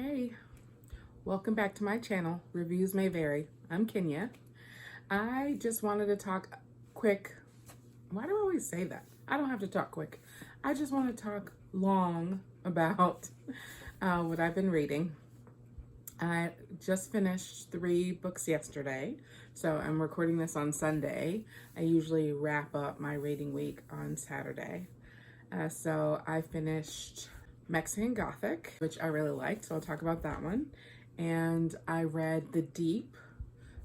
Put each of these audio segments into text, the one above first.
Hey, welcome back to my channel. Reviews may vary. I'm Kenya. I just wanted to talk quick. Why do I always say that? I don't have to talk quick. I just want to talk long about what I've been reading. I just finished 3 books yesterday, so I'm recording this on Sunday. I usually wrap up my reading week on Saturday. So I finished Mexican Gothic, which I really liked, so I'll talk about that one. And I read The Deep,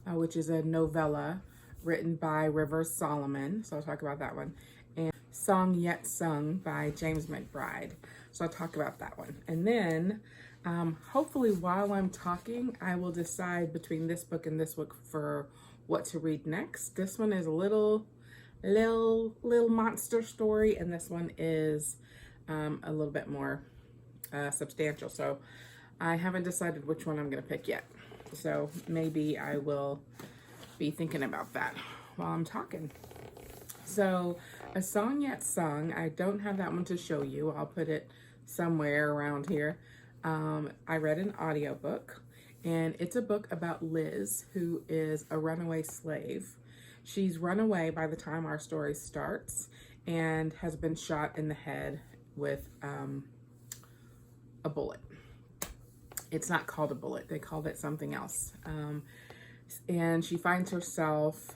which is a novella written by River Solomon, so I'll talk about that one. And Song Yet Sung by James McBride, so I'll talk about that one. And then hopefully while I'm talking, I will decide between this book and this book for what to read next. This one is a little monster story, and this one is a little bit more substantial. So I haven't decided which one I'm going to pick yet. So maybe I will be thinking about that while I'm talking. So A Song Yet Sung, I don't have that one to show you. I'll put it somewhere around here. I read an audiobook, and it's a book about Liz, who is a runaway slave. She's run away by the time our story starts and has been shot in the head with a bullet. It's not called a bullet. They called it something else. And she finds herself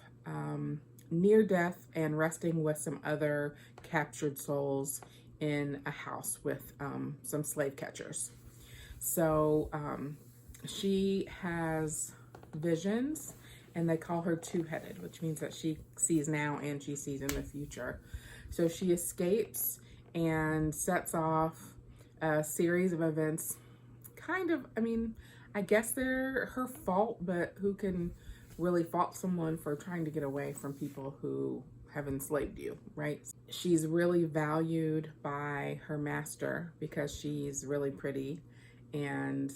near death and resting with some other captured souls in a house with some slave catchers. So she has visions, and they call her two-headed, which means that she sees now and she sees in the future. So she escapes and sets off a series of events. I guess they're her fault, but who can really fault someone for trying to get away from people who have enslaved you, right? She's really valued by her master because she's really pretty, and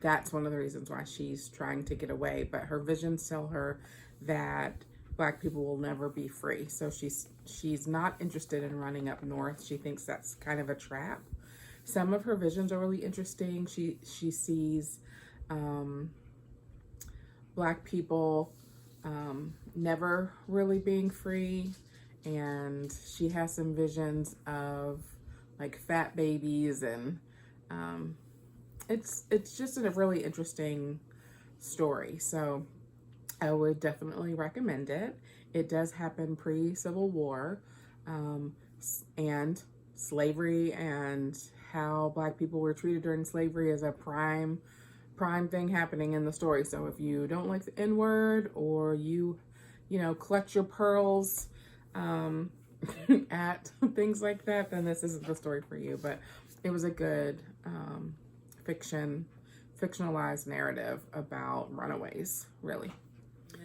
that's one of the reasons why she's trying to get away. But her visions tell her that Black people will never be free. So she's not interested in running up north. She thinks that's kind of a trap. Some of her visions are really interesting. She sees Black people never really being free, and she has some visions of like fat babies, and it's just a really interesting story. So I would definitely recommend it. It does happen pre-Civil War, and slavery and how Black people were treated during slavery is a prime thing happening in the story. So if you don't like the N-word, or you clutch your pearls at things like that, then this isn't the story for you. But it was a good fictionalized narrative about runaways, really.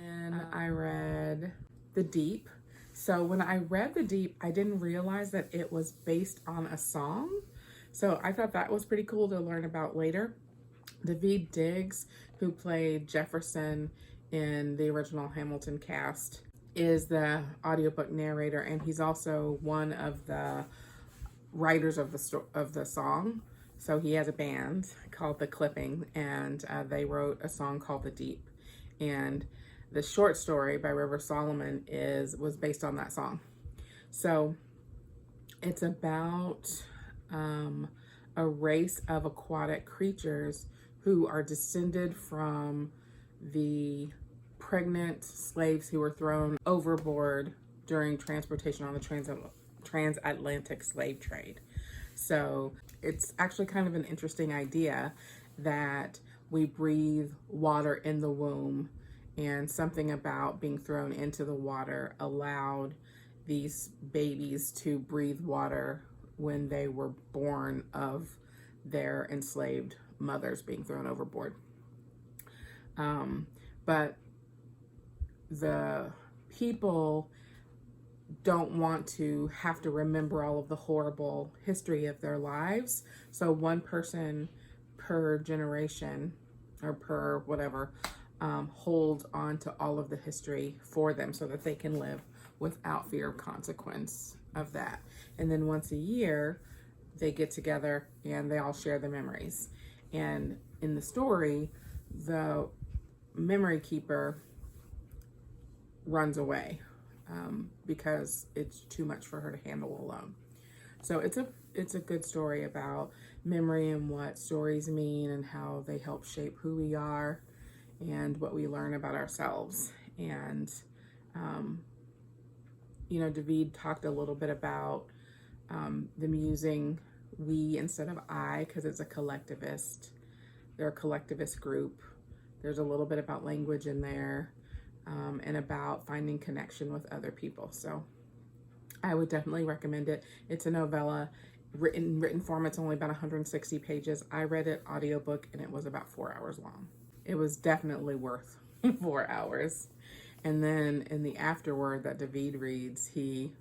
And I read The Deep. So when I read The Deep, I didn't realize that it was based on a song. So I thought that was pretty cool to learn about later. Daveed Diggs, who played Jefferson in the original Hamilton cast, is the audiobook narrator, and he's also one of the writers of the song. So he has a band called The Clipping, and they wrote a song called The Deep. And the short story by River Solomon was based on that song. So it's about a race of aquatic creatures who are descended from the pregnant slaves who were thrown overboard during transportation on the transatlantic slave trade. So it's actually kind of an interesting idea that we breathe water in the womb, and something about being thrown into the water allowed these babies to breathe water when they were born of their enslaved mothers being thrown overboard. But the people don't want to have to remember all of the horrible history of their lives. So one person per generation, or per whatever, hold on to all of the history for them so that they can live without fear of consequence of that. And then once a year, they get together and they all share the memories. And in the story, the memory keeper runs away because it's too much for her to handle alone. So it's a good story about memory and what stories mean and how they help shape who we are and what we learn about ourselves. And David talked a little bit about them using we instead of I because it's a collectivist. They're a collectivist group. There's a little bit about language in there and about finding connection with other people. So I would definitely recommend it. It's a novella. Written form, it's only about 160 pages. I read it audiobook and it was about 4 hours long. It was definitely worth 4 hours. And then in the afterword that David reads, he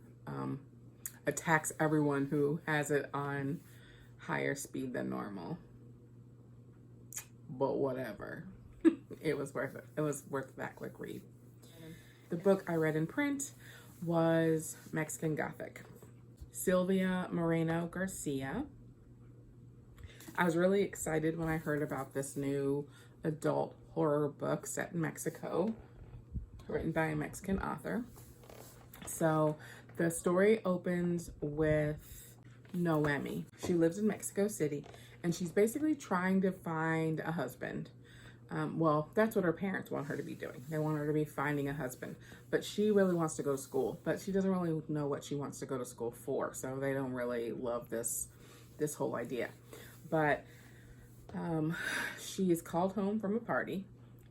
attacks everyone who has it on higher speed than normal. But whatever. It was worth it. It was worth that quick read. The book I read in print was Mexican Gothic. Silvia Moreno Garcia. I was really excited when I heard about this new adult horror book set in Mexico, written by a Mexican author. So the story opens with Noemi. She lives in Mexico City and she's basically trying to find a husband. Well, that's what her parents want her to be doing. They want her to be finding a husband, but she really wants to go to school, but she doesn't really know what she wants to go to school for. So they don't really love this whole idea. But she is called home from a party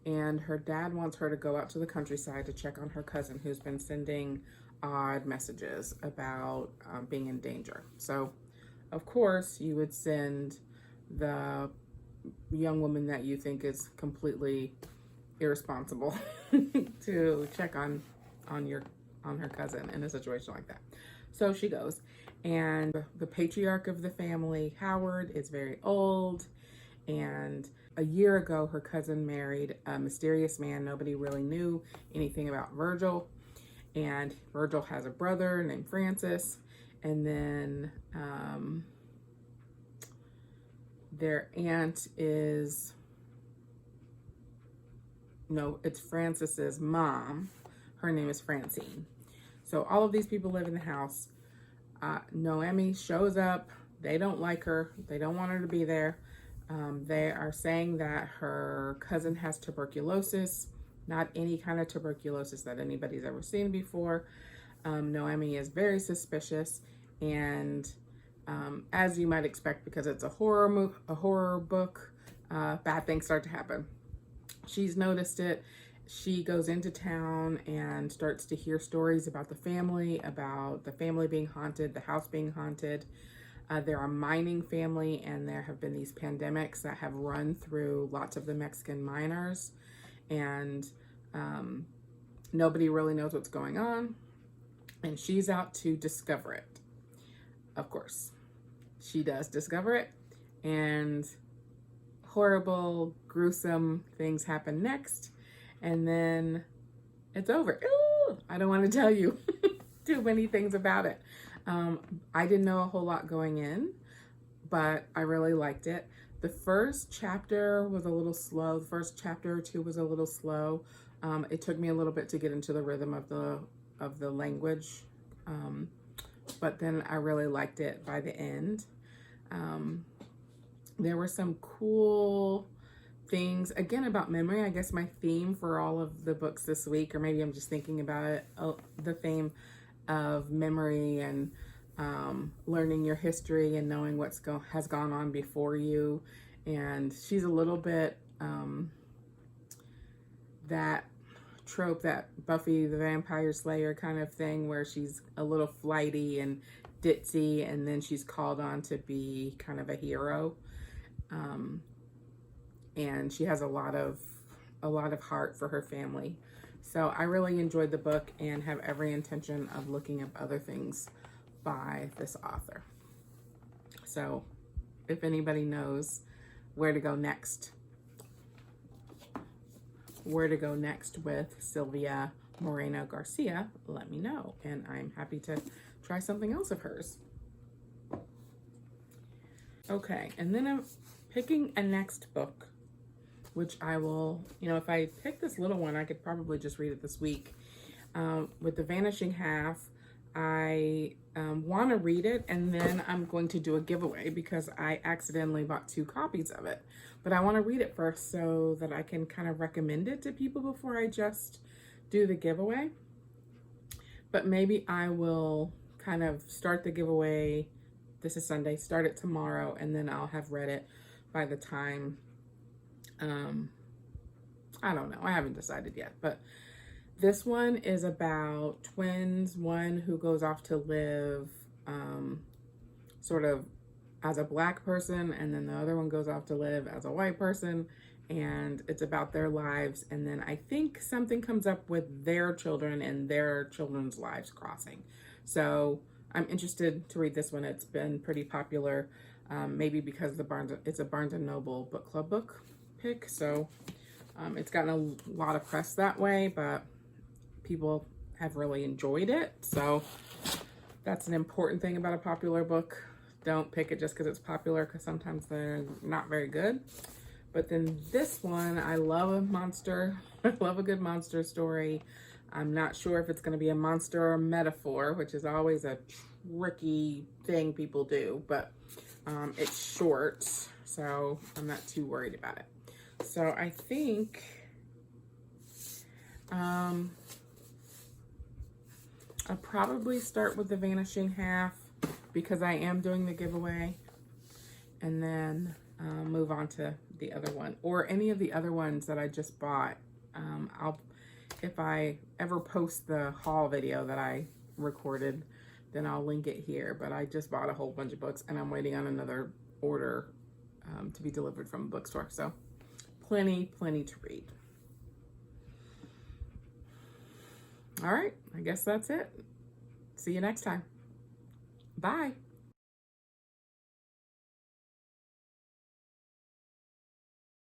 and her dad wants her to go out to the countryside to check on her cousin who's been sending odd messages about being in danger. So of course you would send the young woman that you think is completely irresponsible to check on her cousin in a situation like that. So she goes, and the patriarch of the family, Howard, is very old, and a year ago her cousin married a mysterious man. Nobody really knew anything about Virgil, and Virgil has a brother named Francis, and then their aunt is, no, it's Francis's mom. Her name is Francine. So all of these people live in the house. Noemi shows up. They don't like her. They don't want her to be there. They are saying that her cousin has tuberculosis, not any kind of tuberculosis that anybody's ever seen before. Noemi is very suspicious, and as you might expect, because it's a horror book, bad things start to happen. She's noticed it. She goes into town and starts to hear stories about the family being haunted, the house being haunted. They're a mining family, and there have been these pandemics that have run through lots of the Mexican miners, and nobody really knows what's going on, and she's out to discover it. Of course, she does discover it, and horrible, gruesome things happen next, and then it's over. Ooh, I don't want to tell you too many things about it. I didn't know a whole lot going in, but I really liked it. The first chapter was a little slow. The first chapter or two was a little slow. It took me a little bit to get into the rhythm of the language, but then I really liked it by the end. There were some cool things, again, about memory. I guess my theme for all of the books this week, or maybe I'm just thinking about it, the theme of memory and learning your history and knowing what's has gone on before you. And she's a little bit that trope, that Buffy the Vampire Slayer kind of thing, where she's a little flighty and ditzy, and then she's called on to be kind of a hero. And she has a lot of heart for her family. So I really enjoyed the book and have every intention of looking up other things by this author. So if anybody knows where to go next with Silvia Moreno Garcia, let me know, and I'm happy to try something else of hers. Okay, and then picking a next book, which I will, if I pick this little one, I could probably just read it this week. With The Vanishing Half, I want to read it, and then I'm going to do a giveaway because I accidentally bought 2 copies of it. But I want to read it first so that I can kind of recommend it to people before I just do the giveaway. But maybe I will kind of start the giveaway. This is Sunday, start it tomorrow, and then I'll have read it by the time, I don't know, I haven't decided yet, but this one is about twins, one who goes off to live sort of as a Black person, and then the other one goes off to live as a white person, and it's about their lives. And then I think something comes up with their children and their children's lives crossing. So I'm interested to read this one. It's been pretty popular, maybe because it's a Barnes & Noble book club book pick. So it's gotten a lot of press that way, but people have really enjoyed it. So that's an important thing about a popular book. Don't pick it just because it's popular, because sometimes they're not very good. But then this one, I love a monster. I love a good monster story. I'm not sure if it's going to be a monster or a metaphor, which is always a tricky thing people do, but it's short, so I'm not too worried about it. So I think I'll probably start with The Vanishing Half because I am doing the giveaway, and then move on to the other one, or any of the other ones that I just bought. If I ever post the haul video that I recorded, then I'll link it here. But I just bought a whole bunch of books, and I'm waiting on another order to be delivered from a bookstore. So plenty to read. All right, I guess that's it. See you next time. Bye.